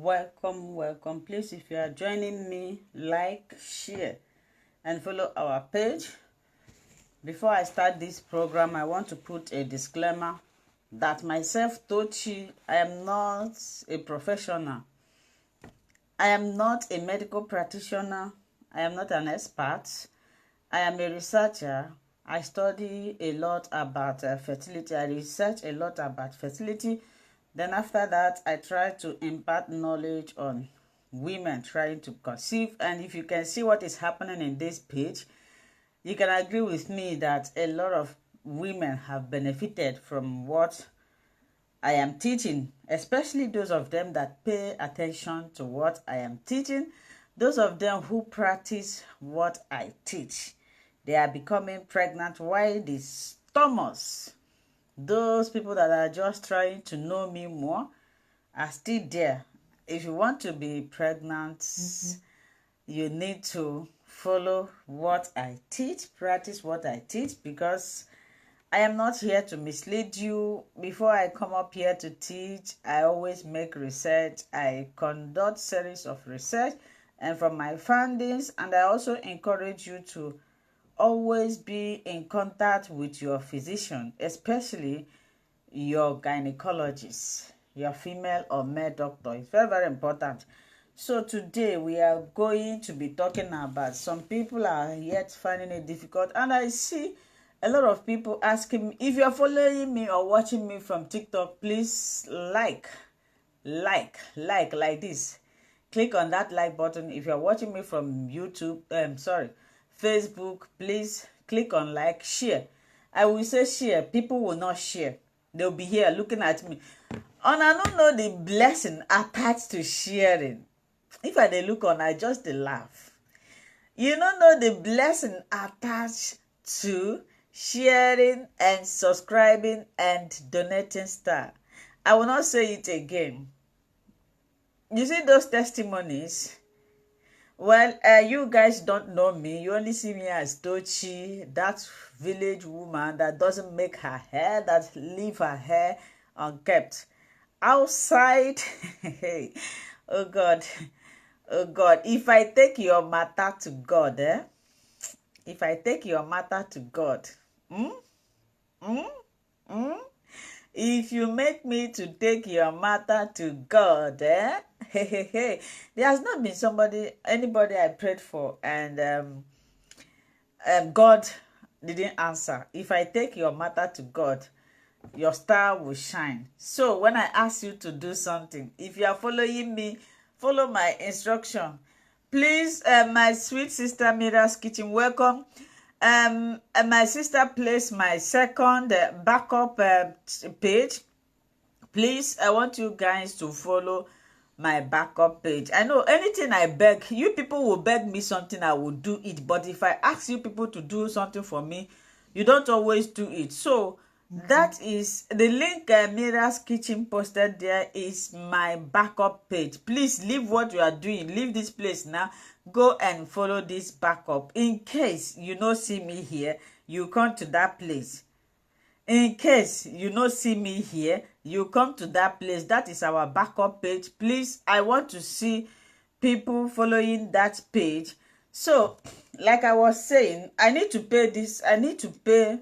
welcome. Please, if you are joining me, like, share, and follow our page. Before I start this program, I want to put a disclaimer that myself, Tochi, I am not a professional. I am not a medical practitioner. I am not an expert. I am a researcher. I study a lot about fertility. I research a lot about fertility. Then after that, I try to impart knowledge on women trying to conceive. And if you can see what is happening in this page, you can agree with me that a lot of women have benefited from what I am teaching, especially those of them that pay attention to what I am teaching, those of them who practice what I teach. They are becoming pregnant while the stomachs, those people that are just trying to know me more, are still there. If you want to be pregnant, you need to follow what I teach, practice what I teach, because I am not here to mislead you. Before I come up here to teach, I always make research. I conduct series of research and from my findings, and I also encourage you to always be in contact with your physician, especially your gynecologist, your female or male doctor. It's very, very important. So today we are going to be talking about, some people are yet finding it difficult, and I see a lot of people asking me, if you're following me or watching me from TikTok, please like this. Click on that like button. If you're watching me from YouTube, Facebook, please click on like, share. I will say share. People will not share. They'll be here looking at me. And I don't know the blessing attached to sharing. If I dey look on, I just dey laugh. You don't know the blessing attached to sharing and subscribing and donating star. I will not say it again. You see those testimonies? Well, you guys don't know me. You only see me as Tochi, that village woman that doesn't make her hair, that leave her hair unkept. Outside, oh God, if I take your matter to God, if I take your matter to God, if you make me to take your matter to God, there has not been anybody I prayed for, and God didn't answer. If I take your matter to God, your star will shine. So when I ask you to do something, if you are following me, follow my instruction. Please, my sweet sister Mira's Kitchen, welcome. My sister placed my second backup page. Please, I want you guys to follow my backup page. I know anything I beg, you people will beg me something, I will do it. But if I ask you people to do something for me, you don't always do it. So that is the link. Mira's Kitchen posted there is my backup page. Please leave what you are doing, leave this place now, go and follow this backup. In case you don't see me here, you come to that place. In case you don't see me here, you come to that place. That is our backup page. Please, I want to see people following that page. So like I was saying, I need to pay this. I need to pay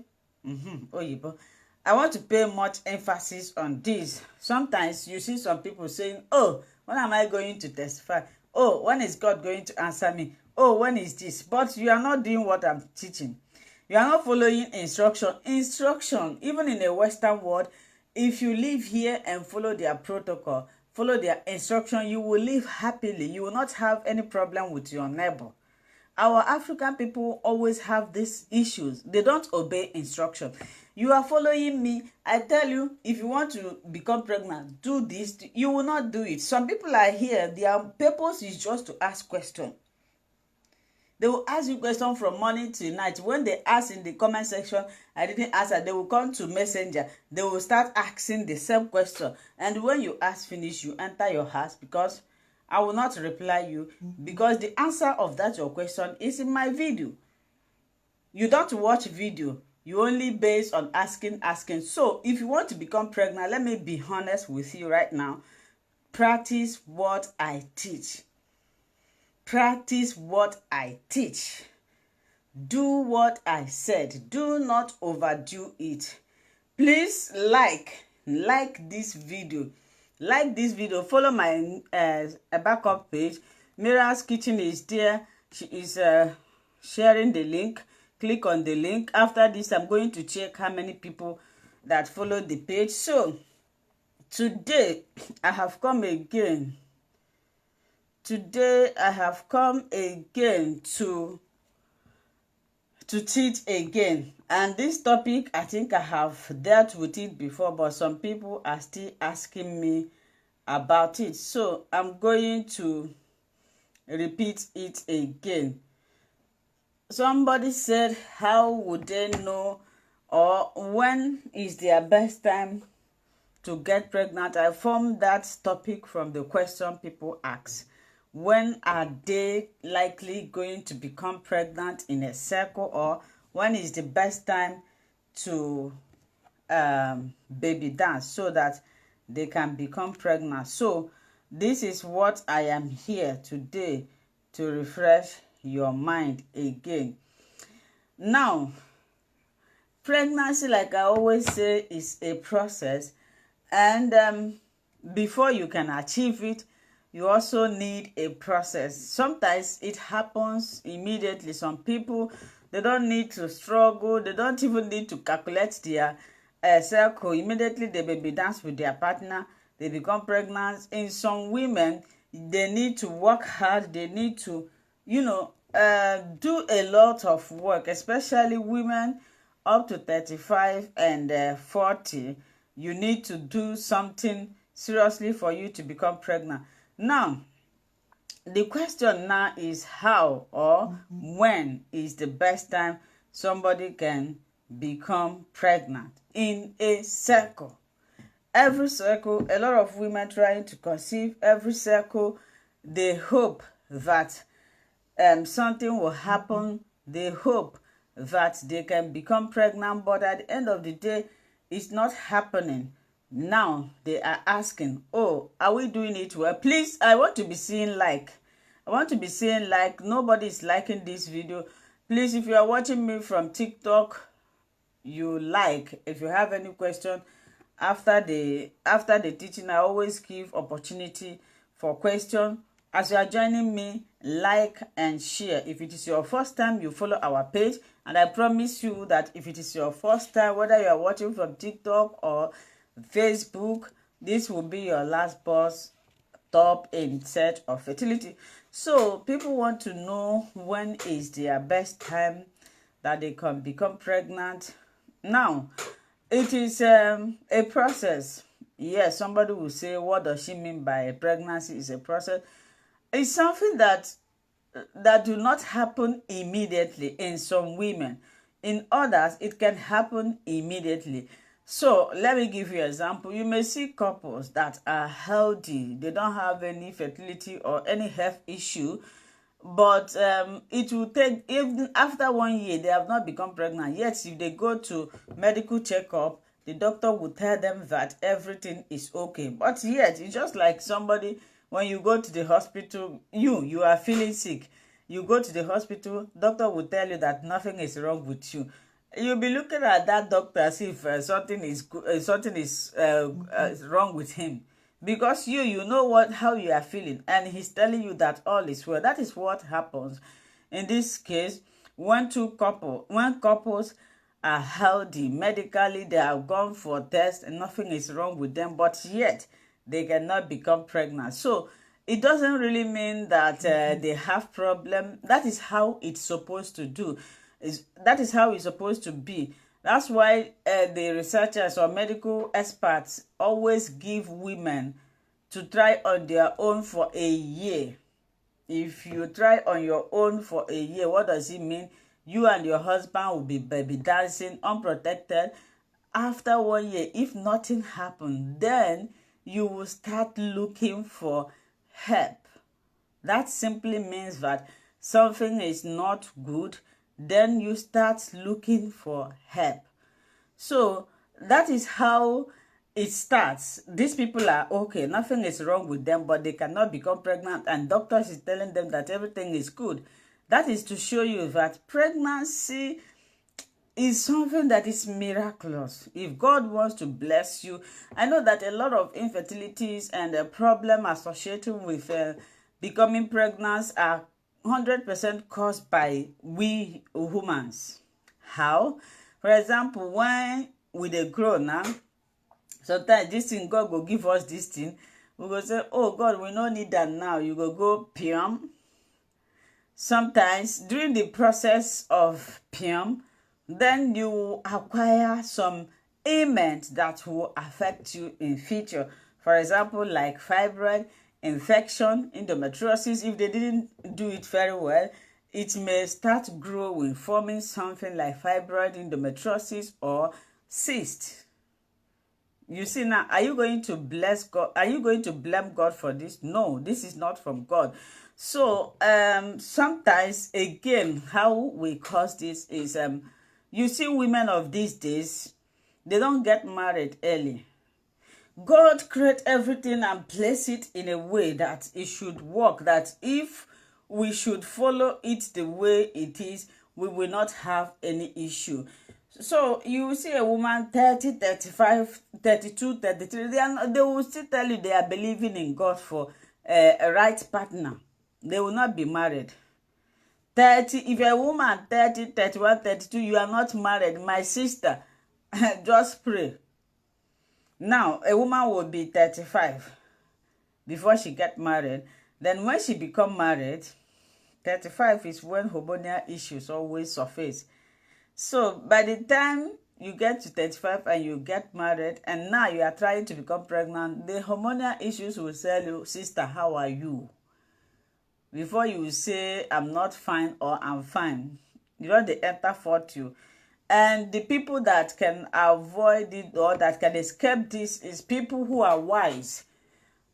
I want to pay much emphasis on this. Sometimes you see some people saying, oh, when am I going to testify? Oh, when is God going to answer me? Oh, when is this? But you are not doing what I'm teaching. You are not following instruction. Instruction, even in a Western world, if you live here and follow their protocol, follow their instruction, you will live happily. You will not have any problem with your neighbor. Our African people always have these issues. They don't obey instruction. You are following me. I tell you, if you want to become pregnant, do this. You will not do it. Some people are here. Their purpose is just to ask questions. They will ask you questions from morning to night. When they ask in the comment section, I didn't answer, they will come to Messenger. They will start asking the same question. And when you ask finish, you enter your house, because I will not reply you, because the answer of that your question is in my video. You don't watch video. You only base on asking. So if you want to become pregnant, let me be honest with you right now. Practice what I teach. Practice what I teach. Do what I said. Do not overdo it. Please like this video. Like this video. Follow my backup page. Mira's Kitchen is there. She is sharing the link. Click on the link. After this, I'm going to check how many people that follow the page. So today I have come again. Today I have come again to teach again, and this topic, I think I have dealt with it before, but some people are still asking me about it, so I'm going to repeat it again. Somebody said, how would they know, or when is their best time to get pregnant? I formed that topic from the question people ask. When are they likely going to become pregnant in a cycle, or when is the best time to baby dance so that they can become pregnant? So this is what I am here today to refresh your mind again. Now, pregnancy, like I always say, is a process, and before you can achieve it, you also need a process. Sometimes it happens immediately. Some people, they don't need to struggle. They don't even need to calculate their cycle. Immediately they baby dance with their partner, they become pregnant. In some women, they need to work hard. They need to, do a lot of work, especially women up to 35 and 40. You need to do something seriously for you to become pregnant. Now, the question now is how or when is the best time somebody can become pregnant in a cycle. Every cycle, a lot of women trying to conceive, every cycle, they hope that something will happen. They hope that they can become pregnant, but at the end of the day, it's not happening. Now they are asking, oh, are we doing it well? Please, I want to be seeing like. I want to be seeing like. Nobody is liking this video. Please, if you are watching me from TikTok, you like. If you have any question after the teaching, I always give opportunity for question. As you are joining me, like and share. If it is your first time, you follow our page, and I promise you that if it is your first time, whether you are watching from TikTok or Facebook, this will be your last bus stop in search of fertility. So people want to know when is their best time that they can become pregnant. Now, it is a process. Yes, somebody will say, what does she mean by pregnancy is a process? It's something that do not happen immediately in some women. In others, it can happen immediately. So let me give you an example. You may see couples that are healthy. They don't have any fertility or any health issue. But it will take, even after 1 year, they have not become pregnant. Yet, if they go to medical checkup, the doctor will tell them that everything is okay. But yet, it's just like somebody, when you go to the hospital, you are feeling sick. You go to the hospital, doctor will tell you that nothing is wrong with you. You'll be looking at that doctor as if something is wrong with him, because you know how you are feeling, and he's telling you that all is well. That is what happens in this case when couples are healthy medically. They have gone for tests and nothing is wrong with them, but yet they cannot become pregnant. So it doesn't really mean that they have problem. That is how it's supposed to do. That is how it's supposed to be. That's why the researchers or medical experts always give women to try on their own for a year. If you try on your own for a year, what does it mean? You and your husband will be baby dancing unprotected. After 1 year, if nothing happens, then you will start looking for help. That simply means that something is not good. Then you start looking for help. So that is how it starts, these people are okay, nothing is wrong with them, but they cannot become pregnant, and doctors is telling them that everything is good. That is to show you that pregnancy is something that is miraculous. If God wants to bless you, I know that a lot of infertilities and a problem associated with becoming pregnant are 100% caused by we humans. How? For example, when we dey grow now, sometimes this thing God go give us this thing, we go say, oh God, we no need that now. You go pium. Sometimes during the process of pium, then you acquire some ailment that will affect you in future. For example, like fibroid, infection, endometriosis. If they didn't do it very well, it may start growing, forming something like fibroid, endometriosis, or cyst. You see now, are you going to bless God? Are you going to blame God for this? No, this is not from God. So sometimes, again, how we cause this is, you see women of these days, they don't get married early. God create everything and place it in a way that it should work, that if we should follow it the way it is, we will not have any issue. So you see a woman 30, 35, 32, 33, they will still tell you they are believing in God for a right partner. They will not be married. 30, if you're a woman 30, 31, 32, you are not married, my sister, just pray. Now, a woman will be 35 before she get married. Then when she become married, 35 is when hormonal issues always surface. So by the time you get to 35 and you get married, and now you are trying to become pregnant, the hormonal issues will tell you, sister, how are you? Before you say, I'm not fine or I'm fine, you know, they enter for you. And the people that can avoid it or that can escape this is people who are wise.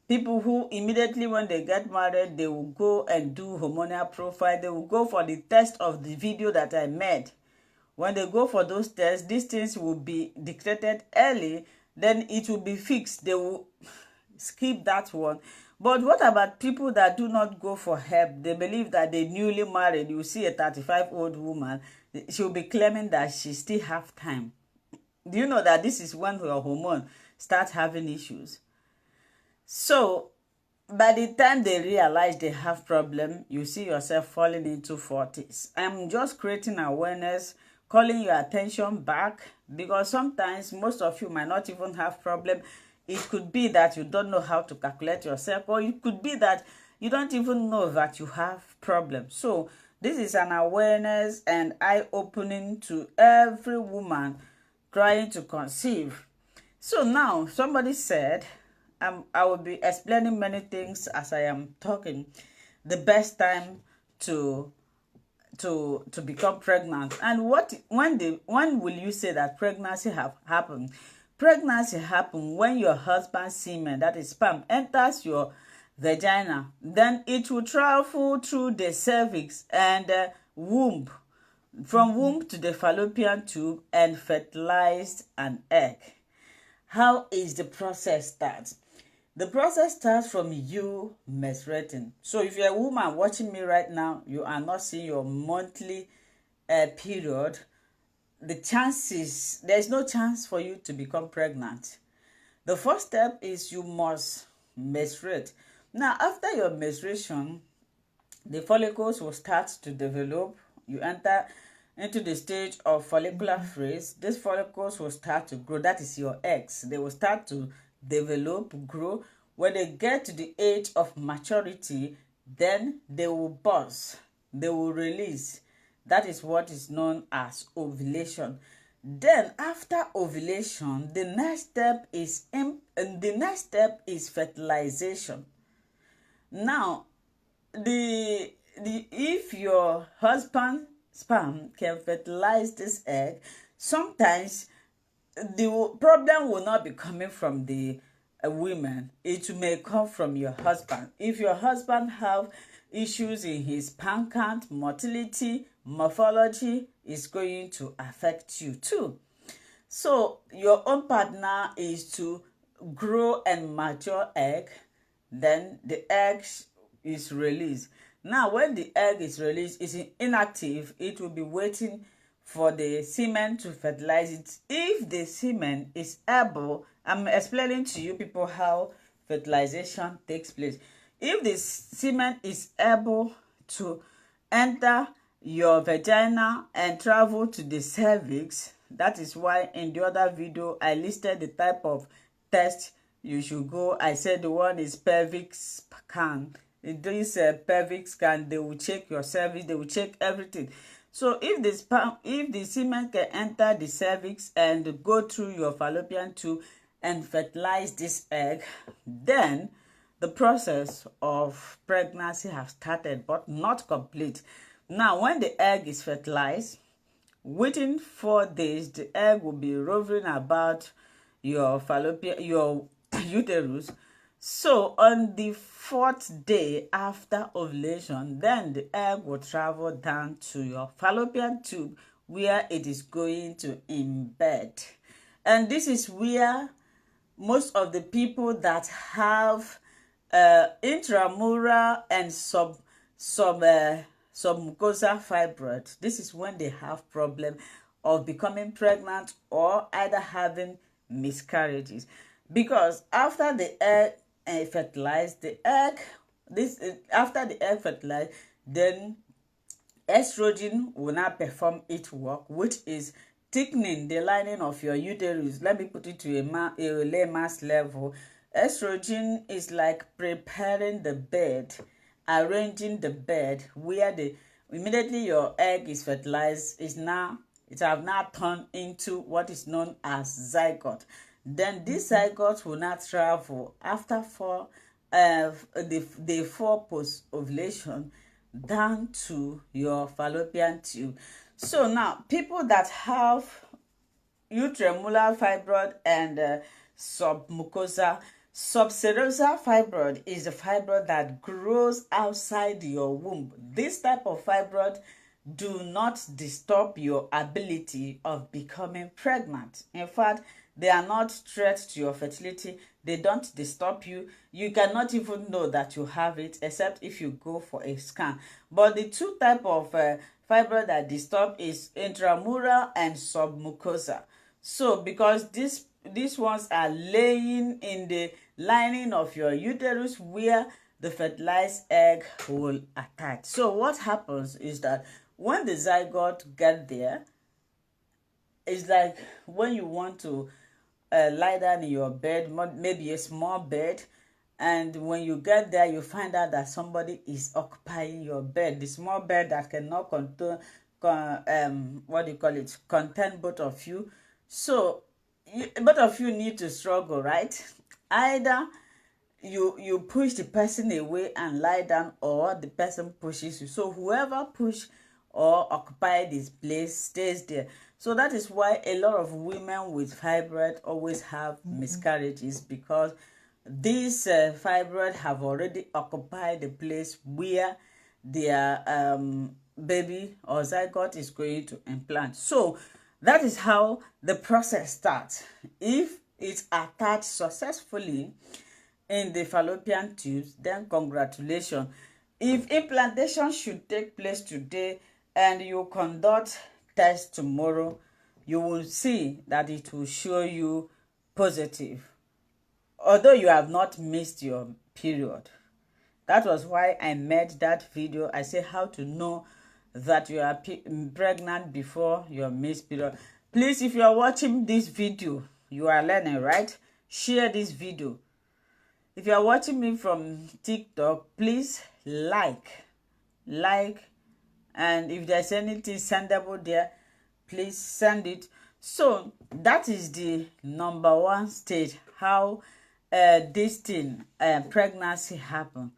People who immediately when they get married, they will go and do hormonal profile. They will go for the test of the video that I made. When they go for those tests, these things will be dictated early. Then it will be fixed. They will skip that one. But what about people that do not go for help? They believe that they newly married. You see a 35-year-old woman, she'll be claiming that she still have time. Do you know that this is when her hormone starts having issues? So by the time they realize they have problem, you see yourself falling into 40s. I'm just creating awareness, calling your attention back, because sometimes most of you might not even have problem. It could be that you don't know how to calculate yourself, or it could be that you don't even know that you have problems. So this is an awareness and eye-opening to every woman trying to conceive. So now somebody said, I will be explaining many things as I am talking. The best time to become pregnant, and when will you say that pregnancy have happened? Pregnancy happens when your husband's semen, that is sperm, enters your vagina. Then it will travel through the cervix and womb, from womb to the fallopian tube, and fertilize an egg. How is the process starts? The process starts from you menstruating. So if you're a woman watching me right now, you are not seeing your monthly period, there's no chance for you to become pregnant. The first step is you must menstruate. Now, after your menstruation, the follicles will start to develop. You enter into the stage of follicular phase. These follicles will start to grow. That is your eggs. They will start to develop, grow. When they get to the age of maturity, then they will burst. They will release. That is what is known as ovulation. Then after ovulation, the next step is fertilization. Now, if your husband's sperm can fertilize this egg, sometimes the problem will not be coming from the women. It may come from your husband. If your husband have issues in his sperm count, motility, morphology, is going to affect you too. So your own partner is to grow and mature egg, then the egg is released. Now, when the egg is released, it's inactive. It will be waiting for the semen to fertilize it. If the semen is able, I'm explaining to you people how fertilization takes place. If the semen is able to enter your vagina and travel to the cervix, that is why in the other video I listed the type of test you should go. I said the one is pelvic scan. This pelvic scan, they will check your cervix, they will check everything. So if the semen can enter the cervix and go through your fallopian tube and fertilize this egg, then the process of pregnancy has started, but not complete. Now, when the egg is fertilized, within 4 days, the egg will be roving about your uterus. So on the 4th day after ovulation, then the egg will travel down to your fallopian tube where it is going to embed. And this is where most of the people that have intramural and submucosal fibroid, this is when they have problem of becoming pregnant or either having miscarriages. Because after the egg fertilized, after the egg fertilized, then estrogen will not perform its work, which is thickening the lining of your uterus. Let me put it to a layman's level. Estrogen is like preparing the bed, arranging the bed where immediately your egg is fertilized, it have now turned into what is known as zygote. Then this zygote will not travel after the 4 post ovulation down to your fallopian tube. So now, people that have intramural fibroid and subserosal fibroid is a fibroid that grows outside your womb. This type of fibroid do not disturb your ability of becoming pregnant. In fact, they are not threat to your fertility. They don't disturb you. You cannot even know that you have it except if you go for a scan. But the 2 type of fibroid that disturb is intramural and submucosal. So because these ones are laying in the lining of your uterus where the fertilized egg will attach. So what happens is that when the zygote get there, it's like when you want to lie down in your bed, maybe a small bed, and when you get there, you find out that somebody is occupying your bed, the small bed that cannot contain, contain both of you. So both of you need to struggle, right? Either you push the person away and lie down, or the person pushes you. So whoever push or occupy this place stays there. So that is why a lot of women with fibroid always have miscarriages, because these fibroid have already occupied the place where their baby or zygote is going to implant. So that is how the process starts. If it's attached successfully in the fallopian tubes, then congratulations. If implantation should take place today and you conduct test tomorrow, you will see that it will show you positive, although you have not missed your period. That was why I made that video. I say how to know that you are pregnant before your missed period. Please, if you are watching this video, you are learning, right? Share this video. If you are watching me from TikTok, please like, and if there's anything sendable there, please send it. So that is the number 1 stage, how this thing, pregnancy happen.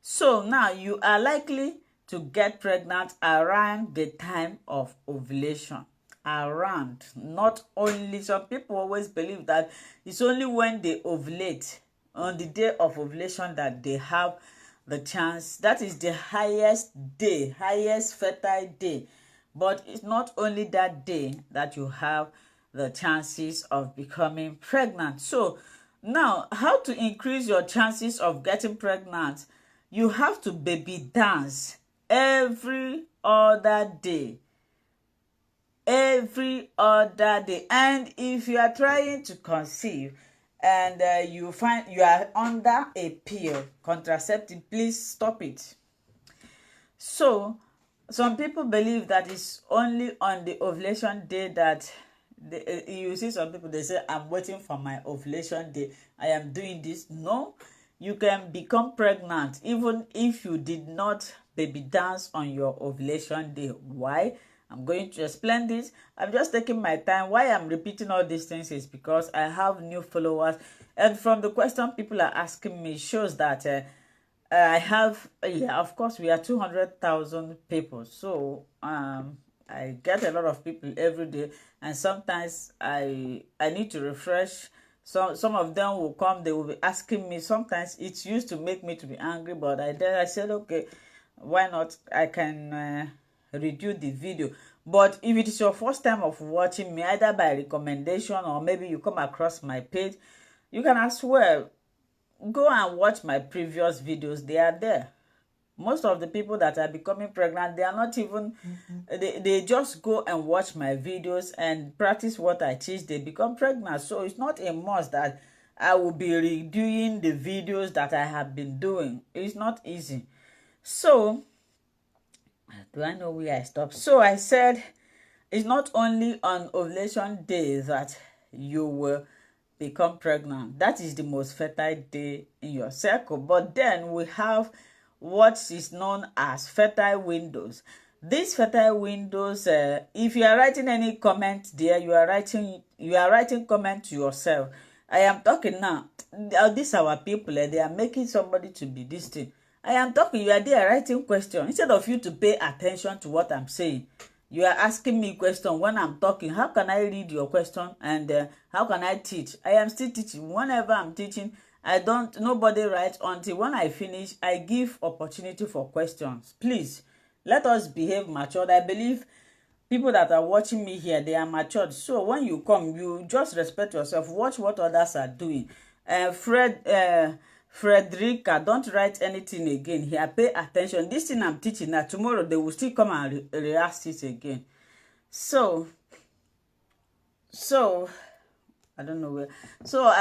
So now you are likely to get pregnant around the time of ovulation. Around, not only, some people always believe that it's only when they ovulate on the day of ovulation that they have the chance. That is the highest day, highest fertile day. But it's not only that day that you have the chances of becoming pregnant. So Now, how to increase your chances of getting pregnant? You have to baby dance every other day. Every other day. And if you are trying to conceive and you find you are under a pill, contraceptive, please stop it. So, some people believe that it's only on the ovulation day that you see some people, they say, I'm waiting for my ovulation day, I am doing this. No, you can become pregnant even if you did not baby dance on your ovulation day. Why? I'm going to explain this. I'm just taking my time. Why I'm repeating all these things is because I have new followers, and from the question people are asking me shows that I have, yeah, of course, we are 200,000 people. So I get a lot of people every day, and sometimes I need to refresh. Some of them will come, they will be asking me. Sometimes it's used to make me to be angry, but I said, okay, why not? I can redo the video. But if it is your first time of watching me, either by recommendation or maybe you come across my page, you can as well go and watch my previous videos. They are there. Most of the people that are becoming pregnant, they are not even they just go and watch my videos and practice what I teach, they become pregnant. So it's not a must that I will be redoing the videos that I have been doing. It's not easy. So do I know where I stopped? So I said it's not only on ovulation day that you will become pregnant. That is the most fertile day in your cycle. But then we have what is known as fertile windows. These fertile windows, if you are writing any comment there, you are writing comment to yourself. I am talking now. These are our people, they are making somebody to be this thing. I am talking, you are there writing question. Instead of you to pay attention to what I'm saying, you are asking me question when I'm talking. How can I read your question, and how can I teach? I am still teaching. Whenever I'm teaching, nobody writes until when I finish. I give opportunity for questions. Please, let us behave matured. I believe people that are watching me here, they are matured. So when you come, you just respect yourself. Watch what others are doing. Frederica, don't write anything again here. Pay attention. This thing I'm teaching now, tomorrow they will still come and re-ask it again. So I don't know where. So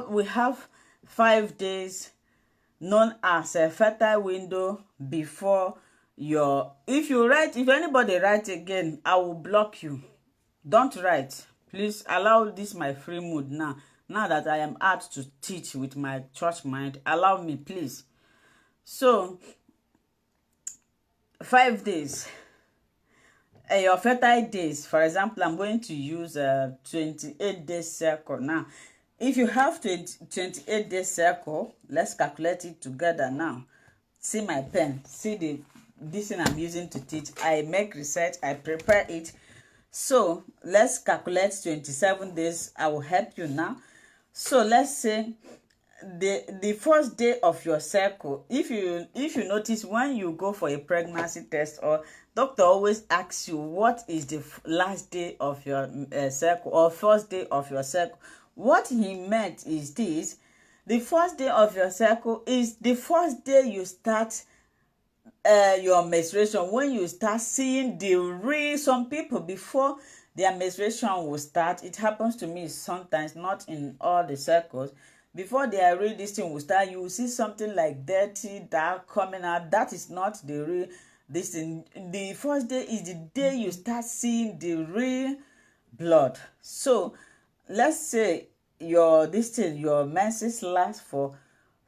we have 5 days known as a fertile window before your. If anybody write again, I will block you. Don't write. Please allow this my free mood now. Now that I am asked to teach with my church mind, allow me, please. So 5 days. Your fertile days, for example, I'm going to use a 28-day cycle. Now, if you have 28-day cycle, let's calculate it together now. See my pen. See this thing I'm using to teach. I make research. I prepare it. So let's calculate 27 days. I will help you now. So let's say the first day of your cycle, if you notice when you go for a pregnancy test, or doctor always asks you what is the last day of your cycle or first day of your cycle, what he meant is this: the first day of your cycle is the first day you start your menstruation, when you start seeing the real. Some people, before their menstruation will start, it happens to me sometimes, not in all the cycles, before their real this thing will start, you will see something like dirty dark coming out. That is not the real this thing. The first day is the day you start seeing the real blood. So let's say your menses last for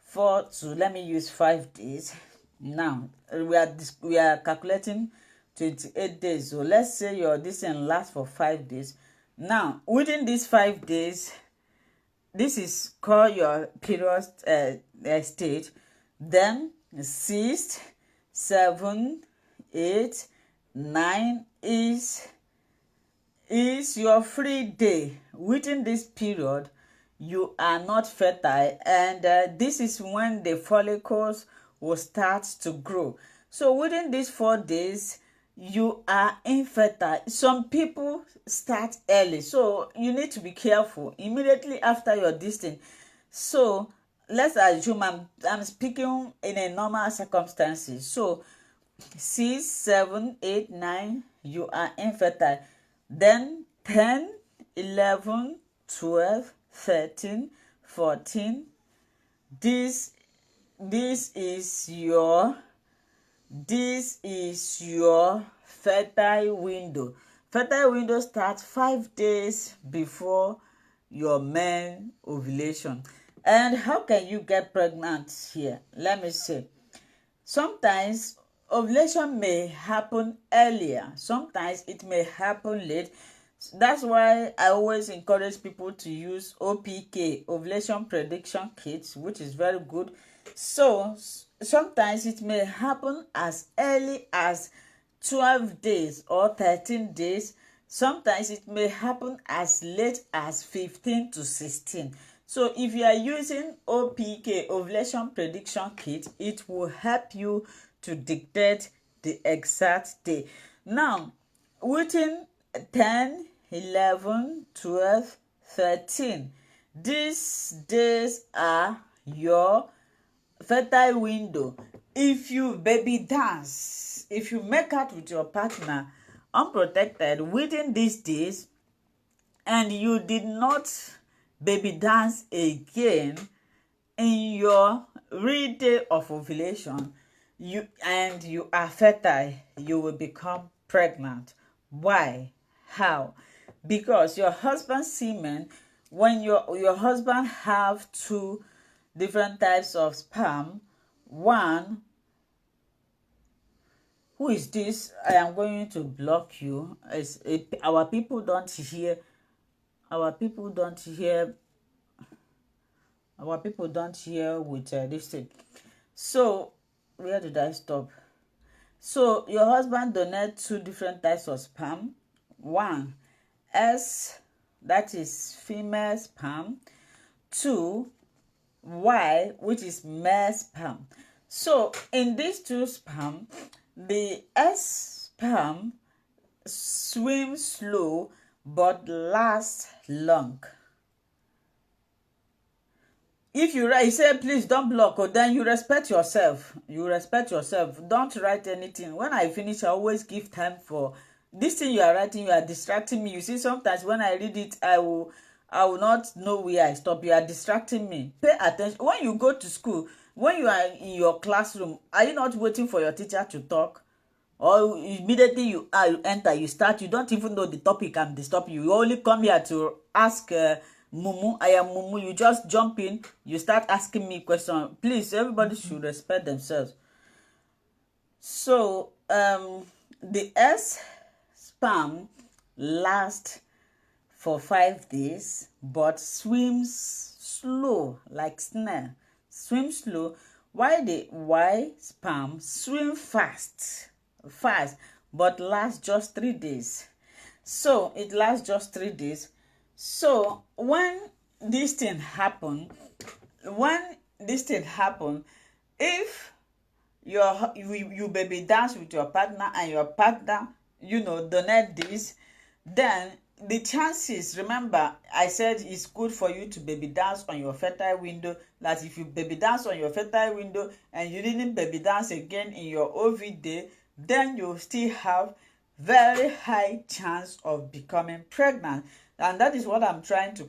4 to, let me use 5 days. Now we are calculating 28 days. So let's say your this thing lasts for 5 days. Now within these 5 days, this is called your period stage. Then 6, 7, 8, 9 is your free day. Within this period, you are not fertile, and this is when the follicles will start to grow. So within these 4 days, you are infertile. Some people start early, so you need to be careful immediately after your distance. So let's assume I'm speaking in a normal circumstances. So 6, 7, 8, 9, you are infertile. Then 10, 11, 12, 13, 14. This is your fertile window. Fertile window starts 5 days before your main ovulation. And how can you get pregnant here? Let me say. Sometimes ovulation may happen earlier. Sometimes it may happen late. That's why I always encourage people to use OPK, ovulation prediction kits, which is very good. So sometimes it may happen as early as 12 days or 13 days. Sometimes it may happen as late as 15 to 16. So if you are using OPK, ovulation prediction kit, it will help you to dictate the exact day. Now, within 10, 11, 12, 13, these days are your fertile window. If you baby dance, if you make out with your partner unprotected within these days, and you did not baby dance again in your real day of ovulation, you are fertile, you will become pregnant. Why? How? Because your husband's semen, when your husband have two different types of sperm, one, who is this? I am going to block you. Our people don't hear with this thing. So where did I stop? So your husband donate two different types of sperm. One, S, that is female sperm. Two, Y, which is male sperm. So in these two sperm, the S sperm swims slow but lasts long. If you say, please don't block, or then you respect yourself. Don't write anything. When I finish, I always give time for this thing you are writing. You are distracting me. You see, sometimes when I read it, I will not know where I stop. You are distracting me. Pay attention. When you go to school, when you are in your classroom, are you not waiting for your teacher to talk? Or immediately you enter, you start, you don't even know the topic and they stop you. You only come here to ask Mumu, I am Mumu. You just jump in, you start asking me questions. Please, everybody should respect themselves. So the S sperm lasts for 5 days but swims slow like snail. Swim slow, while the Y sperm swim fast but lasts just 3 days. So it lasts just 3 days. So when this thing happen, if you baby dance with your partner and your partner donate this, then the chances, remember I said it's good for you to baby dance on your fertile window. That if you baby dance on your fertile window and you didn't baby dance again in your OV day, then you still have very high chance of becoming pregnant. And that is what I'm trying to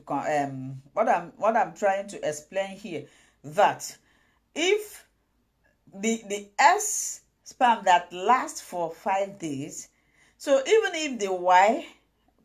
what I'm trying to explain here, that if the S sperm that lasts for 5 days, so even if the Y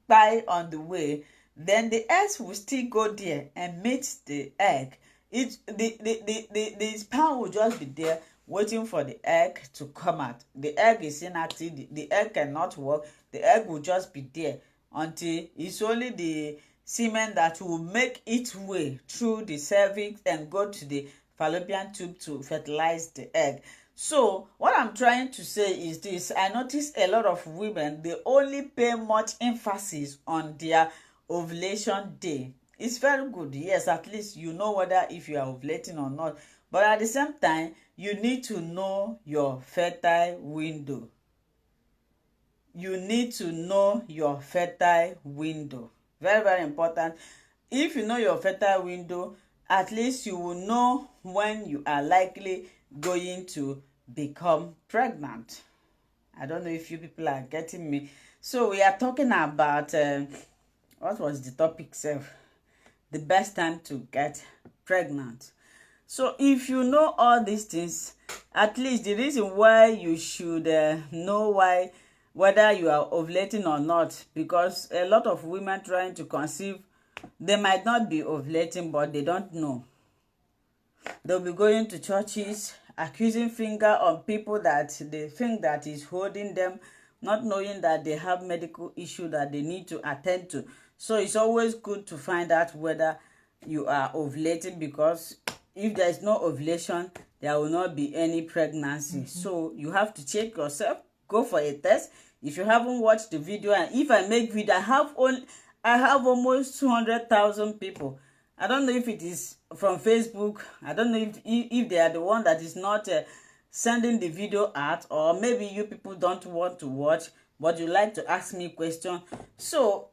die on the way, then the S will still go there and meet the egg. The sperm will just be there waiting for the egg to come out. The egg is inactive. The egg cannot work. The egg will just be there until it's only the semen that will make its way through the cervix and go to the fallopian tube to fertilize the egg. So what I'm trying to say is this: I notice a lot of women, they only pay much emphasis on their ovulation day. It's very good, yes, at least you know whether if you are ovulating or not, but at the same time you need to know your fertile window. you need to know your fertile window. Very, very important. If you know your fertile window, at least you will know when you are likely going to become pregnant. I don't know if you people are getting me. So we are talking about what was the topic, self? The best time to get pregnant. So if you know all these things, at least the reason why you should know whether you are ovulating or not, because a lot of women trying to conceive, they might not be ovulating, but they don't know. They'll be going to churches, accusing finger on people that they think that is holding them, not knowing that they have medical issue that they need to attend to. So it's always good to find out whether you are ovulating, because if there is no ovulation, there will not be any pregnancy. So you have to check yourself, go for a test. If you haven't watched the video, and if I make video, I have almost 200,000 people. I don't know if it is from Facebook. I don't know if they are the one that is not sending the video out, or maybe you people don't want to watch, but you like to ask me questions. So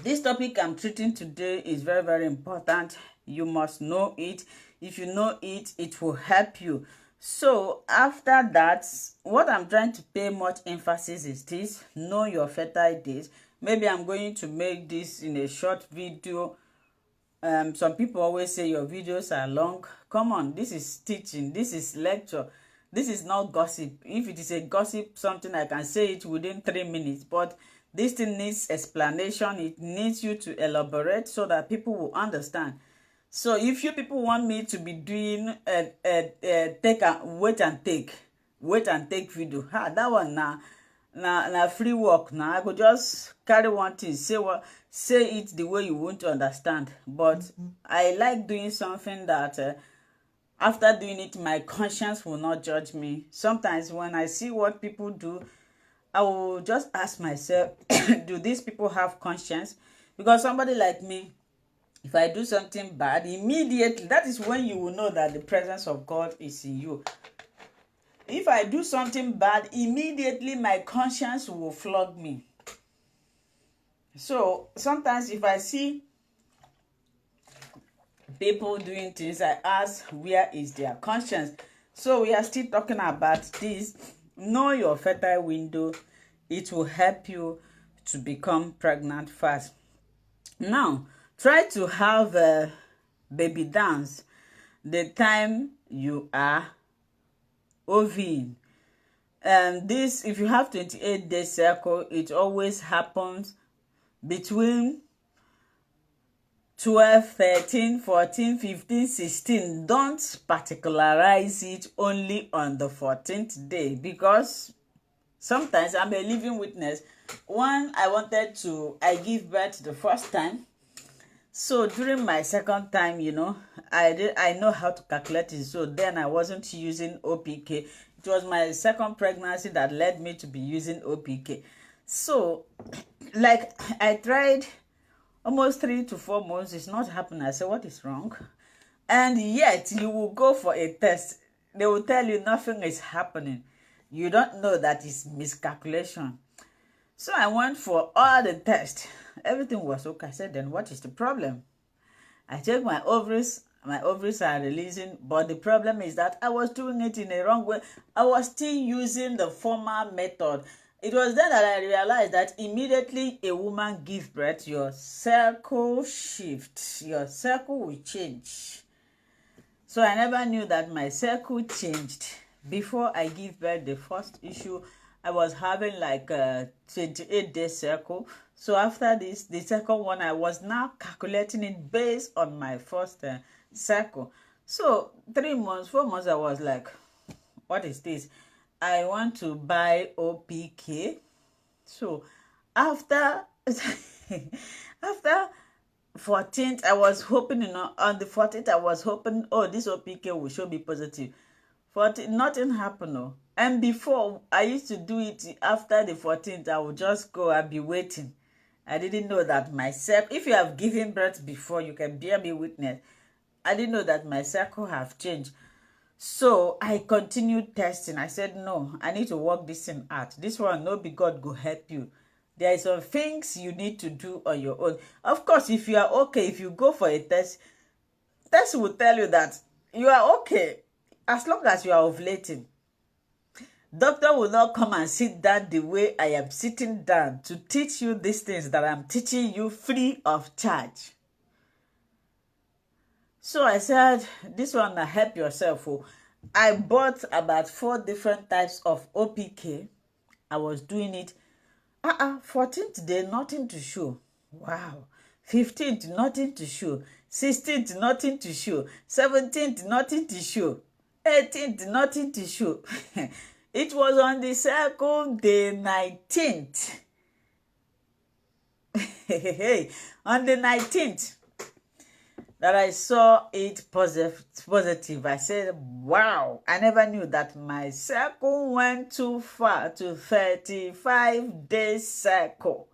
this topic I'm treating today is very, very important. You must know it. If you know it, it will help you. So after that, what I'm trying to pay much emphasis is this: know your fertile days. Maybe I'm going to make this in a short video. Some people always say your videos are long. Come on, this is teaching, this is lecture, this is not gossip. If it is a gossip, something, I can say it within 3 minutes, but this thing needs explanation. It needs you to elaborate so that people will understand. So if you people want me to be doing wait and take video, that one na free work. Now I could just carry one thing, say it the way you want to understand. But I like doing something that after doing it, my conscience will not judge me. Sometimes when I see what people do, I will just ask myself, do these people have conscience? Because somebody like me, if I do something bad, immediately, that is when you will know that the presence of God is in you. If I do something bad, immediately my conscience will flog me. So sometimes if I see people doing things, I ask, where is their conscience? So we are still talking about this. Know your fertile window. It will help you to become pregnant fast. Now, try to have a baby dance the time you are ovulating. This, if you have 28-day cycle, it always happens between 12, 13, 14, 15, 16. Don't particularize it only on the 14th day, because sometimes I'm a living witness. When I give birth the first time. So during my second time, I know how to calculate it. So then I wasn't using OPK. It was my second pregnancy that led me to be using OPK. So, like, I tried almost 3 to 4 months. It's not happening. I said, what is wrong? And yet, you will go for a test. They will tell you nothing is happening. You don't know that it's miscalculation. So I went for all the tests. Everything was okay. I said, then what is the problem? I checked my ovaries. My ovaries are releasing, but the problem is that I was doing it in a wrong way. I was still using the former method. It was then that I realized that immediately a woman gives birth, your cycle shifts. Your cycle will change. So I never knew that my cycle changed. Before I give birth, the first issue, I was having like a 28-day cycle. So after this, the second one, I was now calculating it based on my first cycle. So 3 months, 4 months, I was like, what is this? I want to buy OPK. So after 14th, I was hoping, on the 14th, I was hoping, oh, this OPK will show me positive. 14th, nothing happened, no. And before, I used to do it after the 14th, I would just go, I'll be waiting. I didn't know that my cycle, if you have given birth before, you can bear me witness. I didn't know that my cycle have changed. So I continued testing. I said, no, I need to work this thing out. This one, no be God go help you. There are some things you need to do on your own. Of course, if you are okay, if you go for a test will tell you that you are okay as long as you are ovulating. Doctor will not come and sit down the way I am sitting down to teach you these things that I'm teaching you free of charge. So I said, this one na help yourself. Oh. I bought about 4 different types of OPK. I was doing it. 14th day, nothing to show. Wow. 15th, nothing to show. 16th, nothing to show. 17th, nothing to show. 18th, nothing to show. It was on the second day, 19th. On the 19th, that I saw it positive. I said, wow, I never knew that my cycle went too far to 35 days cycle.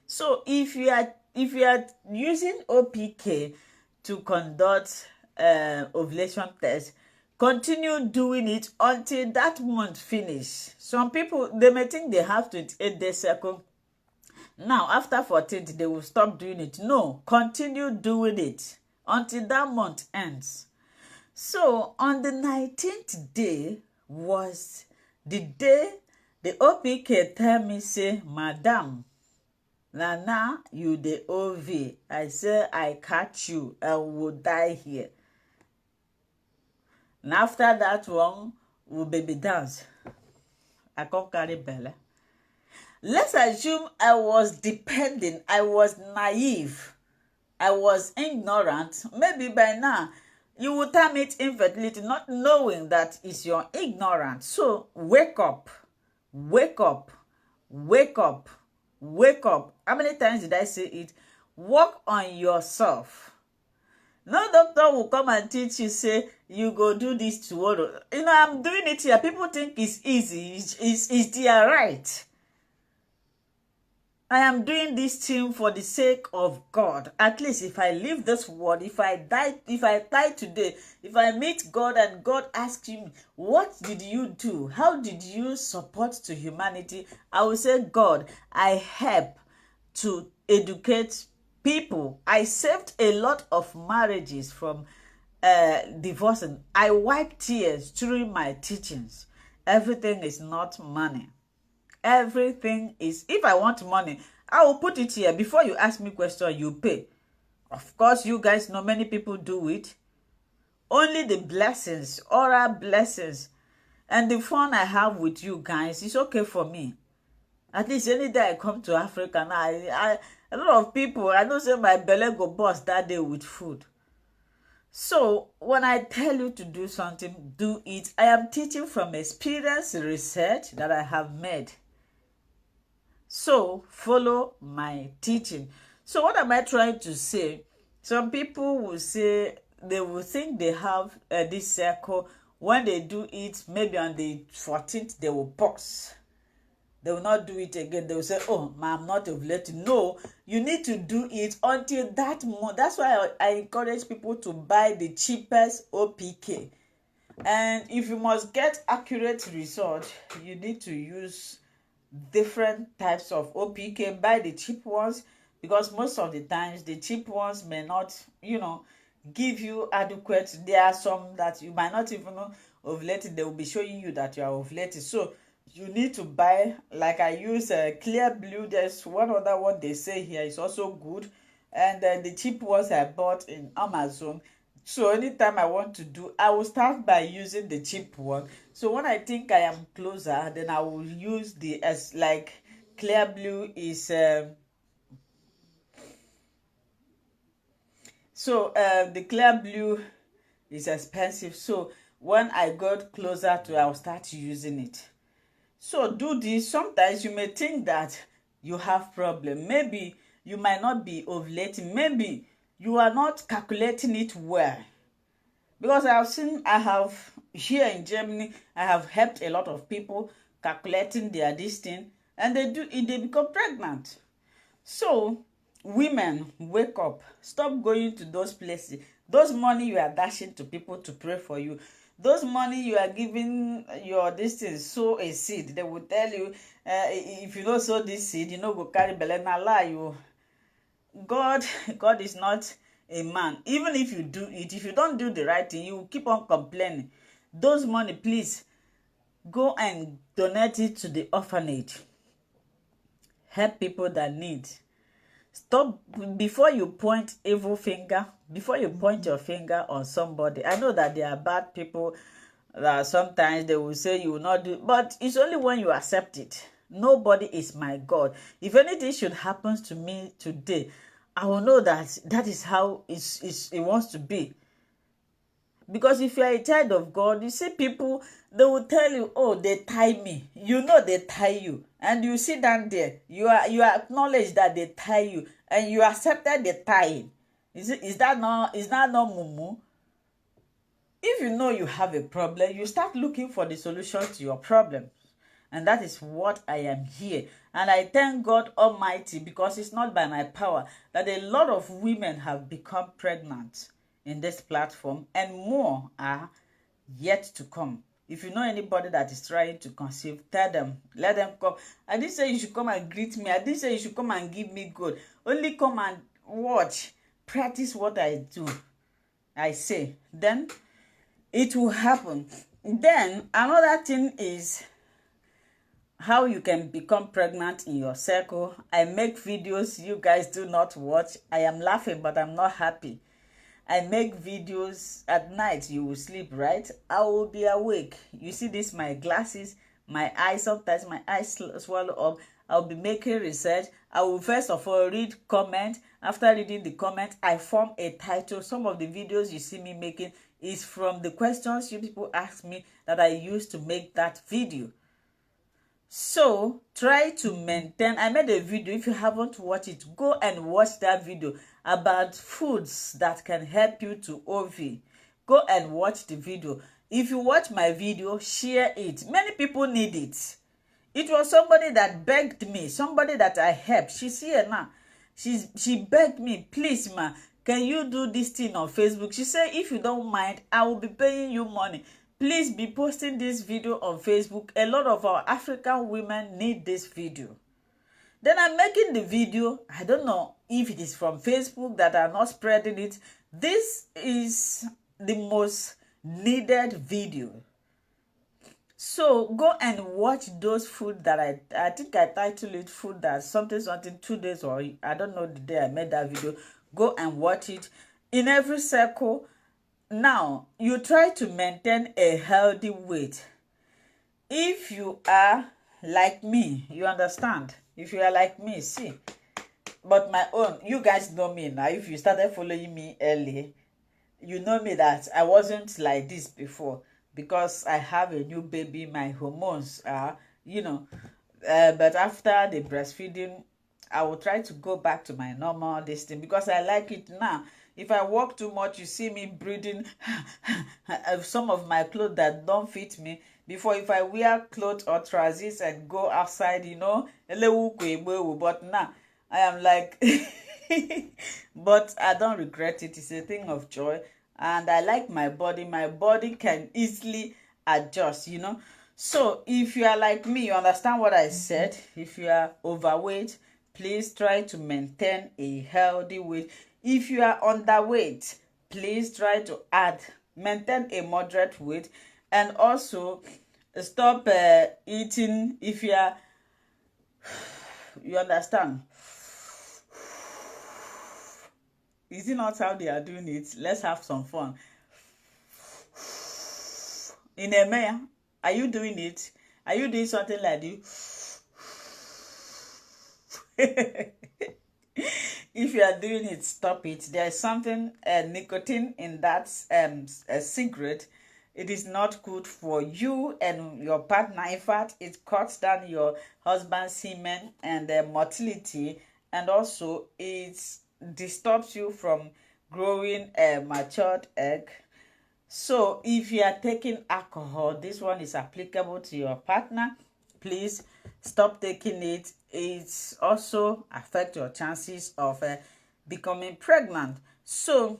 So if you are using OPK to conduct ovulation test, continue doing it until that month finish. Some people, they may think they have 28 days cycle. Now, after 14th, they will stop doing it. No, continue doing it until that month ends. So, on the 19th day was the day the OPK tell me, say, Madam, Nana, you the OV. I say, I catch you and will die here. And after that one, we'll baby dance. I can't carry Bella. Let's assume I was depending, I was naive, I was ignorant. Maybe by now, you would term it infertility, not knowing that it's your ignorance. So, wake up, wake up, wake up, wake up. How many times did I say it? Work on yourself. No doctor will come and teach you, say, you go do this tomorrow. You know, I'm doing it here. People think it's easy. It's their right. I am doing this thing for the sake of God. At least if I leave this world, if I die today, if I meet God and God asks me, what did you do? How did you support to humanity? I will say, God, I help to educate people. I saved a lot of marriages from divorcing. I wiped tears during my teachings. Everything is not money. Everything is, if I want money, I will put it here. Before you ask me question, you pay. Of course, you guys know many people do it. Only the blessings, oral blessings, and the fun I have with you guys is okay for me. At least any day I come to Africa now, a lot of people, I know say my belly go burst that day with food. So when I tell you to do something, do it. I am teaching from experience, research that I have made. So follow my teaching. So what am I trying to say? Some people will say, they will think they have this circle. When they do it, maybe on the 14th, they will pause. They will not do it again. They will say, oh, I'm not ovulating. No, you need to do it until that month. That's why I encourage people to buy the cheapest OPK. And if you must get accurate results, you need to use different types of OPK. Buy the cheap ones, because most of the times the cheap ones may not, give you adequate. There are some that you might not even know ovulating. They will be showing you that you are ovulating. So you need to buy, like I use Clear Blue. There's one other one they say here is also good, and the cheap ones I bought in Amazon. So anytime I want to do, I will start by using the cheap one. So when I think I am closer, then I will use the, as like Clear Blue is the Clear Blue is expensive. So when I got closer to, I'll start using it. So do this. Sometimes you may think that you have problem. Maybe you might not be ovulating. Maybe you are not calculating it well. Because I have here in Germany, I have helped a lot of people calculating their distance, and they become pregnant. So women, wake up. Stop going to those places. Those money you are dashing to people to pray for you, those money you are giving your this thing, sow a seed. They will tell you, if you don't sow this seed, you know go carry belle. Na lie you. God, God is not a man. Even if you do it, if you don't do the right thing, you keep on complaining. Those money, please go and donate it to the orphanage. Help people that need. Stop before you point evil finger, before you point your finger on somebody. I know that there are bad people that sometimes they will say you will not do, but it's only when you accept it. Nobody is my God. If anything should happen to me today, I will know that that is how it wants to be. Because if you are a child of God, you see people, they will tell you, oh, they tie me. You know they tie you. And you sit down there. You acknowledge that they tie you. And you accepted the tying. Is that not mumu? If you know you have a problem, you start looking for the solution to your problem. And that is what I am here. And I thank God Almighty, because it's not by my power, that a lot of women have become pregnant in this platform, and more are yet to come. If you know anybody that is trying to conceive, tell them, let them come. I didn't say you should come and greet me. I didn't say you should come and give me good. Only come and watch, practice what I do. I say, then it will happen. Then another thing is how you can become pregnant in your circle. I make videos you guys do not watch. I am laughing, but I'm not happy. I make videos at night. You will sleep, right? I will be awake. You see this, my glasses, my eyes, sometimes my eyes swallow up. I'll be making research. I will first of all read comment. After reading the comment, I form a title. Some of the videos you see me making is from the questions you people ask me that I used to make that video. So try to maintain. I made a video. If you haven't watched it, go and watch that video about foods that can help you to OV. Go and watch the video. If you watch my video, share it. Many people need it. It was somebody that begged me, somebody that I helped. She's here now. She begged me, please ma, can you do this thing on Facebook? She said, if you don't mind, I will be paying you money. Please be posting this video on Facebook. A lot of our African women need this video. Then I'm making the video. I don't know if it is from Facebook that are not spreading it. This is the most needed video. So go and watch those food that I think I titled it food that something 2 days, or I don't know the day I made that video. Go and watch it. In every circle. Now, you try to maintain a healthy weight. If you are like me, you understand? If you are like me, see. But my own, you guys know me now. If you started following me early, you know me that I wasn't like this before. Because I have a new baby, my hormones are, but after the breastfeeding, I will try to go back to my normal this thing because I like it now. If I walk too much, you see me breathing some of my clothes that don't fit me. Before, if I wear clothes or trousers and go outside, but now I am like, but I don't regret it. It's a thing of joy. And I like my body. My body can easily adjust, So if you are like me, you understand what I said. If you are overweight, please try to maintain a healthy weight. If you are underweight, please try to maintain a moderate weight. And also stop eating if you are, you understand? Is it not how they are doing it? Let's have some fun. In EMEA, are you doing it? Are you doing something like this? If you are doing it, stop it. There is something, nicotine in that cigarette. It is not good for you and your partner. In fact, it cuts down your husband's semen and motility, and also it disturbs you from growing a matured egg. So if you are taking alcohol, this one is applicable to your partner. Please stop taking it. It also affects your chances of becoming pregnant. So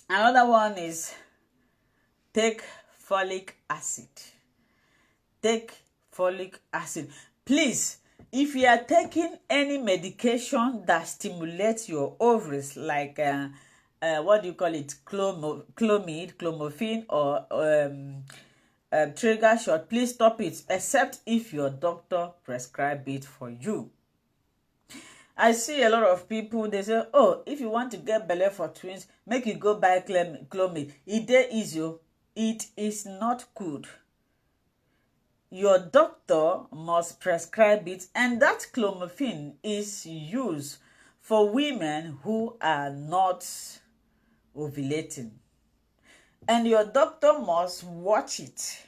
Another one is take folic acid. Take folic acid. Please, if you are taking any medication that stimulates your ovaries, like what do you call it, clomiphene, or trigger shot, please stop it, except if your doctor prescribe it for you. I see a lot of people, they say, oh, if you want to get belle for twins, make you go buy clomid. It dey easy. It is not good. Your doctor must prescribe it, and that clomiphene is used for women who are not ovulating. And your doctor must watch it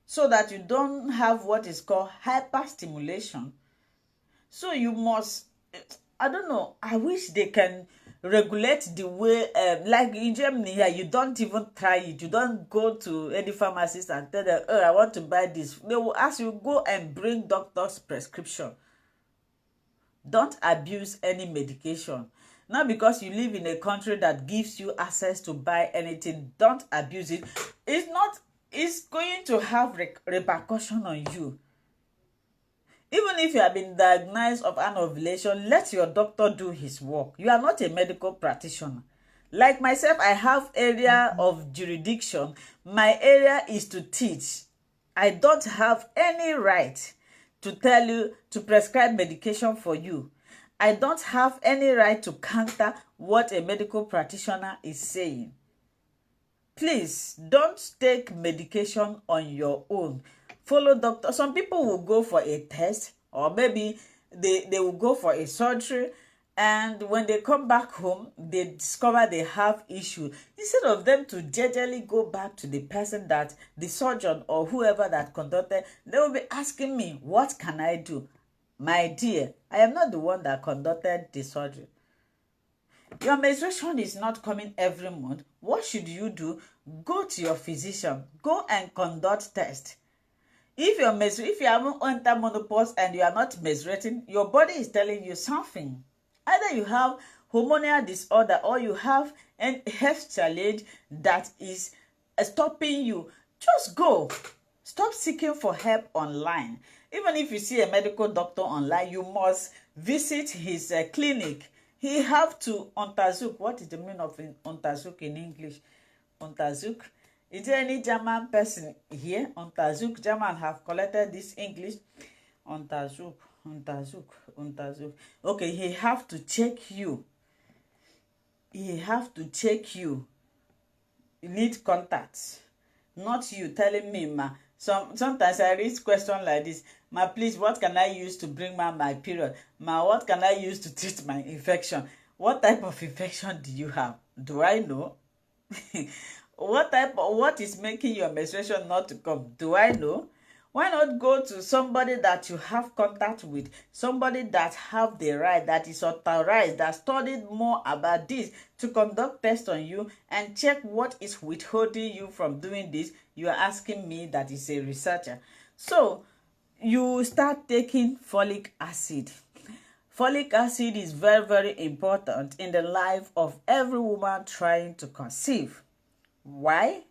so that you don't have what is called hyperstimulation. So you must, I don't know, I wish they can regulate the way, like in Germany here, you don't even try it. You don't go to any pharmacist and tell them, oh, I want to buy this. They will ask you, go and bring doctor's prescription. Don't abuse any medication. Not because you live in a country that gives you access to buy anything, don't abuse it. It's going to have repercussion on you. Even if you have been diagnosed of an ovulation, let your doctor do his work. You are not a medical practitioner. Like myself, I have area of jurisdiction. My area is to teach. I don't have any right to tell you to prescribe medication for you. I don't have any right to counter what a medical practitioner is saying. Please don't take medication on your own. Follow doctor. Some people will go for a test, or maybe they will go for a surgery, and when they come back home, they discover they have issue. Instead of them to gingerly go back to the person, that the surgeon or whoever that conducted, they will be asking me, what can I do? My dear, I am not the one that conducted the surgery. Your menstruation is not coming every month. What should you do? Go to your physician. Go and conduct test. If you haven't entered menopause and you are not menstruating, your body is telling you something. Either you have hormonal disorder, or you have a health challenge that is stopping you. Just go. Stop seeking for help online. Even if you see a medical doctor online, you must visit his clinic. He have to untersuch. What is the meaning of untersuch in English? Untersuch. Is there any German person here? Untersuch. German have collected this English. Untersuch. Okay, he have to check you. He have to check you. You need contacts. Not you telling me, ma. Sometimes I read questions like this. Ma, please, what can I use to bring my period? Ma, what can I use to treat my infection? What type of infection do you have? Do I know? What is making your menstruation not to come? Do I know? Why not go to somebody that you have contact with, somebody that have the right, that is authorized, that studied more about this, to conduct tests on you and check what is withholding you from doing this? You are asking me that is a researcher. So you start taking folic acid. Folic acid is very, very important in the life of every woman trying to conceive. Why?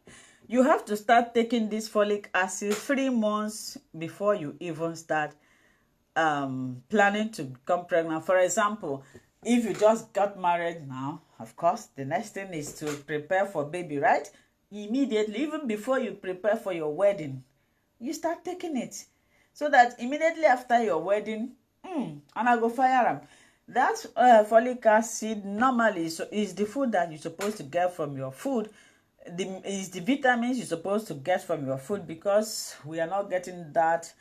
You have to start taking this folic acid 3 months before you even start planning to become pregnant. For example, if you just got married now, of course, the next thing is to prepare for baby, right? Immediately, even before you prepare for your wedding, you start taking it. So that immediately after your wedding, and I go fire them. That folic acid normally is the food that you're supposed to get from your food. Is the vitamins you're supposed to get from your food, because we are not getting that.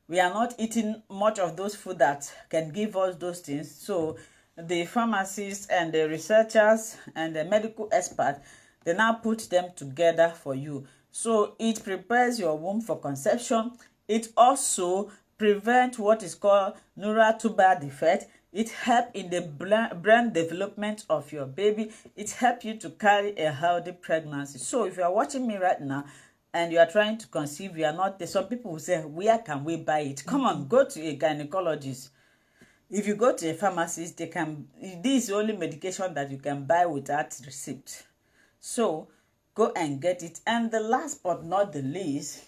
We are not eating much of those food that can give us those things. So the pharmacists and the researchers and the medical experts, they now put them together for you. So it prepares your womb for conception. It also prevents what is called neural tubal defect. It helps in the brain development of your baby. It helps you to carry a healthy pregnancy. So if you are watching me right now and you are trying to conceive, you are not there. Some people will say, where can we buy it? Come on, go to a gynecologist. If you go to a pharmacist, this is the only medication that you can buy without receipt. So go and get it. And the last but not the least,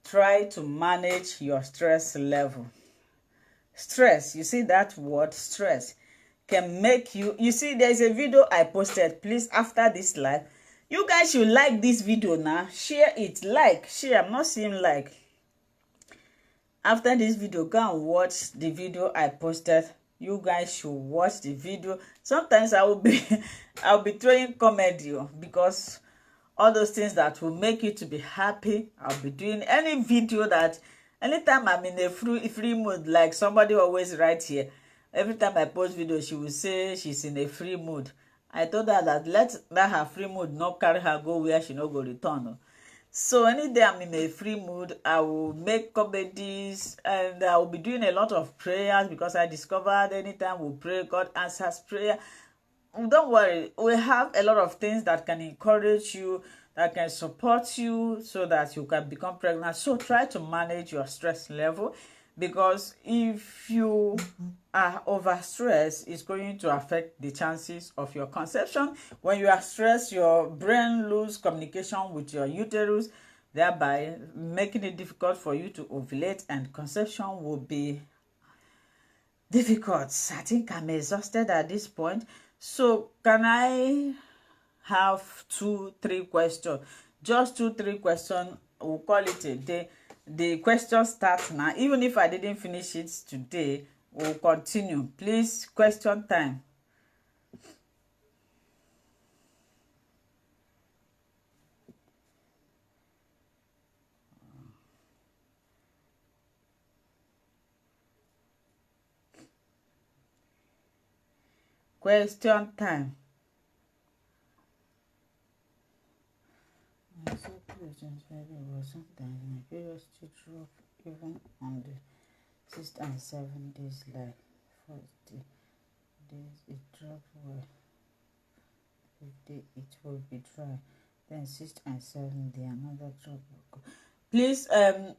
try to manage your stress level. Stress, you see that word stress can make you see there's a video I posted. Please, after this live, you guys should like this video now. Share it, share. I'm not seeing like. After this video, go and watch the video I posted. You guys should watch the video. Sometimes I will be I'll be throwing comedy because all those things that will make you to be happy. I'll be doing any video that anytime I'm in a free mood, like somebody always write here. Every time I post video, she will say she's in a free mood. I told her that let that her free mood not carry her go where she no go return. So any day I'm in a free mood, I will make comedies and I will be doing a lot of prayers because I discovered anytime we pray, God answers prayer. Don't worry, we have a lot of things that can encourage you, that can support you so that you can become pregnant. So try to manage your stress level, because if you are overstressed, it's going to affect the chances of your conception. When you are stressed, your brain loses communication with your uterus, thereby making it difficult for you to ovulate, and conception will be difficult. I think I'm exhausted at this point. So can I have 2-3 questions? Just 2-3 questions. We'll call it a day. The question starts now. Even if I didn't finish it today, we'll continue. Please, question time. Question time. Sometimes my periods to drop even on the 6th and 7th days, like 40 days it drops well. 50 it will be dry. Then 6th and 7th day another drop will go. Please, I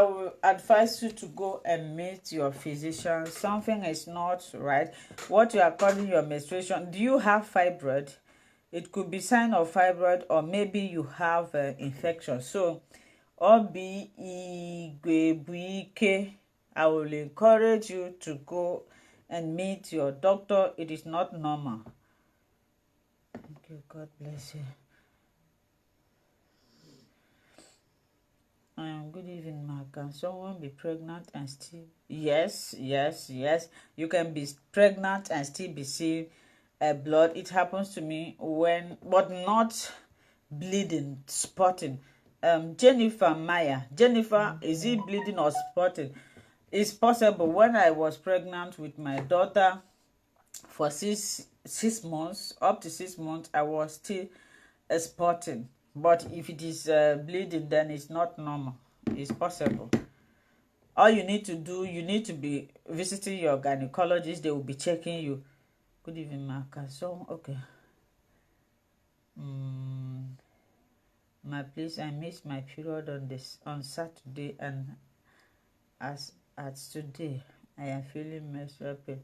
will advise you to go and meet your physician. Something is not right. What you are calling your menstruation, do you have fibroid? It could be sign of fibroid, or maybe you have infection. So, I will encourage you to go and meet your doctor. It is not normal. Thank you. God bless you. Good evening, Ma. Can someone be pregnant and still? Yes. You can be pregnant and still be seeing blood. It happens to me but not bleeding, spotting. Jennifer Maya. Jennifer, is it bleeding or spotting? It's possible. When I was pregnant with my daughter for 6 months, up to 6 months, I was still spotting. But if it is bleeding, then it's not normal. It's possible. All you need to do, you need to be visiting your gynecologist. They will be checking you. Good evening, Mark. So, okay. Please, I missed my period on Saturday, and as at today, I am feeling menstrual pain.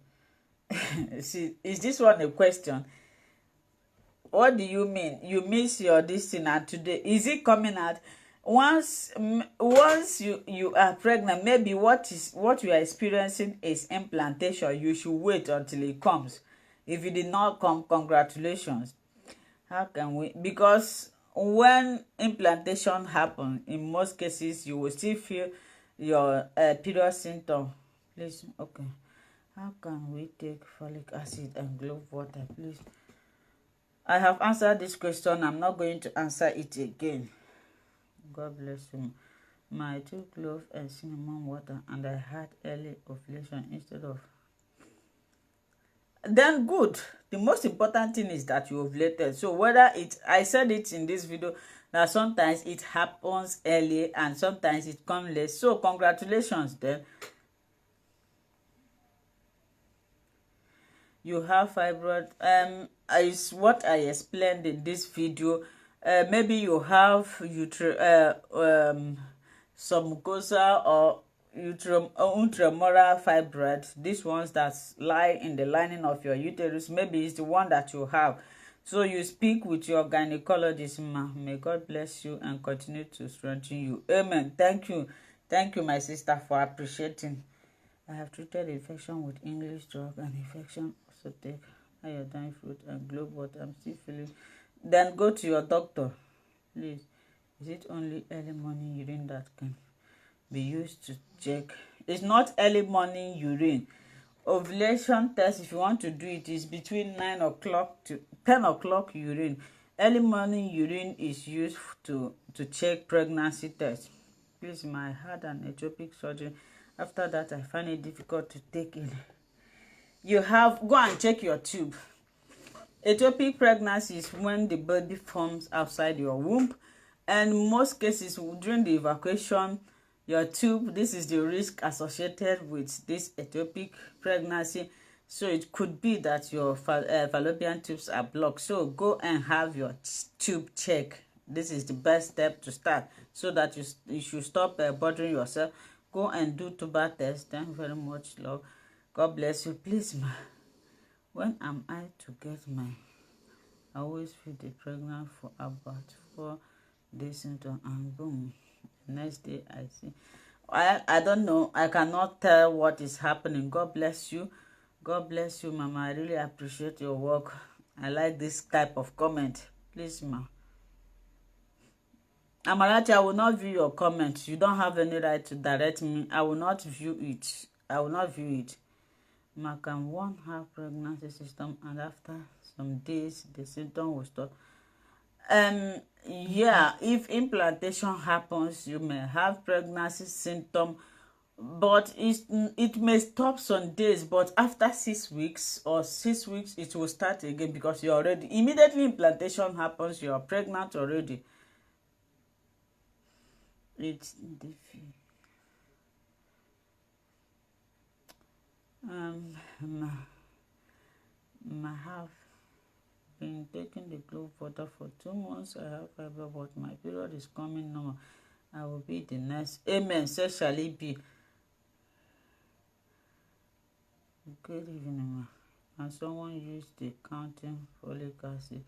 See, is this one a question? What do you mean? You miss your destiny, and today is it coming out? Once you are pregnant, maybe what you are experiencing is implantation. You should wait until it comes. If it did not come, congratulations. How can we? Because when implantation happens, in most cases, you will still feel your period symptom. Please, okay. How can we take folic acid and glove water, please? I have answered this question. I'm not going to answer it again. God bless you. I took clove and cinnamon water, and I had early ovulation instead of. Then good. The most important thing is that you ovulated. So whether I said it in this video that sometimes it happens early and sometimes it comes late. So congratulations then. You have fibroid. Is what I explained in this video. Maybe you have some mucosa or intramural fibroid. These ones that lie in the lining of your uterus, maybe it's the one that you have. So you speak with your gynecologist, ma. May God bless you and continue to strengthen you. Amen. Thank you, my sister, for appreciating. I have treated infection with English drug and infection. Also take iodine fruit and globe water. I'm still feeling. Then go to your doctor, please. Is it only early morning urine that can be used to check? It's not early morning urine. Ovulation test, if you want to do it, is between 9 o'clock to 10 o'clock urine. Early morning urine is used to check pregnancy test. Please, I had an ectopic surgery. After that, I find it difficult to take in. You have, go and check your tube. Ectopic pregnancy is when the baby forms outside your womb, and in most cases during the evacuation, your tube, this is the risk associated with this ectopic pregnancy. So it could be that your fallopian tubes are blocked. So go and have your tube check. This is the best step to start, so that you should stop bothering yourself. Go and do tuber test. Thank you very much, love. God bless you. Please, ma, when am I to get mine? I always feel pregnant for about 4 days symptom and boom, the next day I see. I don't know. I cannot tell what is happening. God bless you. God bless you, Mama. I really appreciate your work. I like this type of comment. Please, ma. Amarachi, I will not view your comments. You don't have any right to direct me. I will not view it. I will not view it. Ma, can one have pregnancy system and after some days the symptom will stop? Yeah, if implantation happens, you may have pregnancy symptom, but it may stop some days, but after 6 weeks or 6 weeks it will start again, because you're already, immediately implantation happens, you're pregnant already. It's difficult. I have been taking the globe water for 2 months. I have fiber, but my period is coming normal. I will be the next. Amen. So shall it be. Good evening, ma. And someone used the counting folic acid.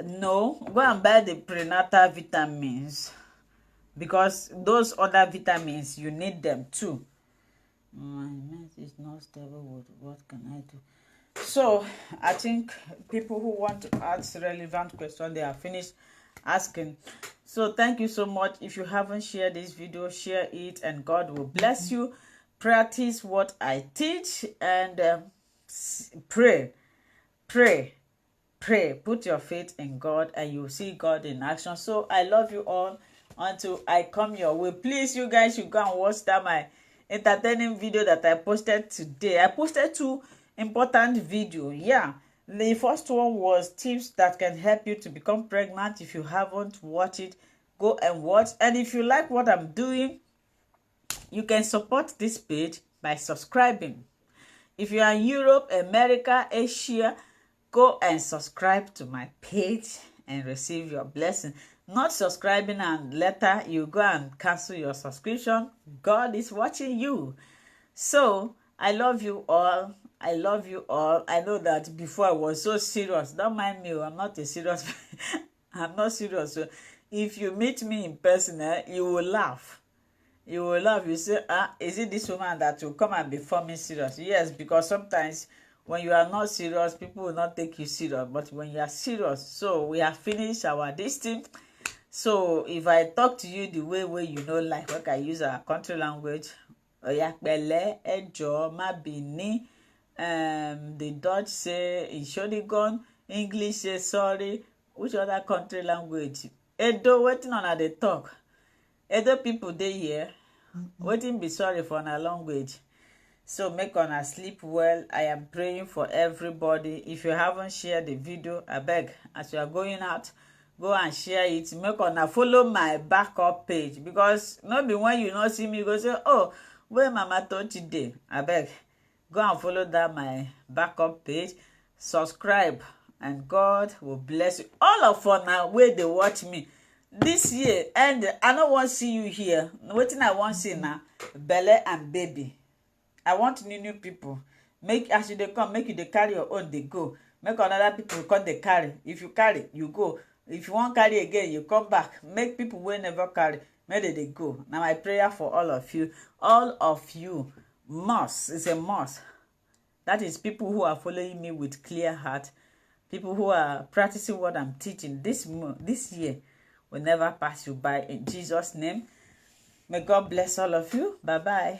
No, go and buy the prenatal vitamins, because those other vitamins, you need them too. My mess is not stable. What can I do? So I think people who want to ask relevant questions, they are finished asking. So thank you so much. If you haven't shared this video, share it, and God will bless you. Practice what I teach, and pray. Put your faith in God, and you'll see God in action. So I love you all until I come your way. Please, you guys should go and watch that my entertaining video that I posted today. I posted 2 important video. Yeah, the first one was tips that can help you to become pregnant. If you haven't watched it, go and watch. And if you like what I'm doing, you can support this page by subscribing. If you are in Europe, America, Asia, go and subscribe to my page and receive your blessing. Not subscribing and later you go and cancel your subscription. God is watching you. So I love you all. I love you all. I know that before I was so serious. Don't mind me. I'm not a serious. I'm not serious. So if you meet me in person, you will laugh. You will laugh. You say, is it this woman that will come and be forming serious? Yes, because sometimes when you are not serious, people will not take you serious. But when you are serious, so we have finished our this thing. So if I talk to you the way you know, like I use our country language, oyapele, ejo, mabini, the Dutch say ishodigon, English say sorry. Which other country language? Edo, waiting on the talk. Edo people dey here, waiting be sorry for our language. So make una sleep well. I am praying for everybody. If you haven't shared the video, I beg, as you are going out, go and share it. Make una follow my backup page, because not be when you not see me, you go say, oh, where Mama told today. I beg, go and follow that my backup page. Subscribe, and God will bless you. All of us now where they watch me this year, and I don't want to see you here. Waiting, I want to see now, Belle and baby. I want new people. Make as you they come, make you they carry your own, they go. make another people come dey carry. If you carry, you go. If you wan carry again, you come back. Make people wey never carry, make they go. Now my prayer for all of you. All of you must, it's a must. That is people who are following me with clear heart. People who are practicing what I'm teaching this year will never pass you by. In Jesus' name, may God bless all of you. Bye-bye.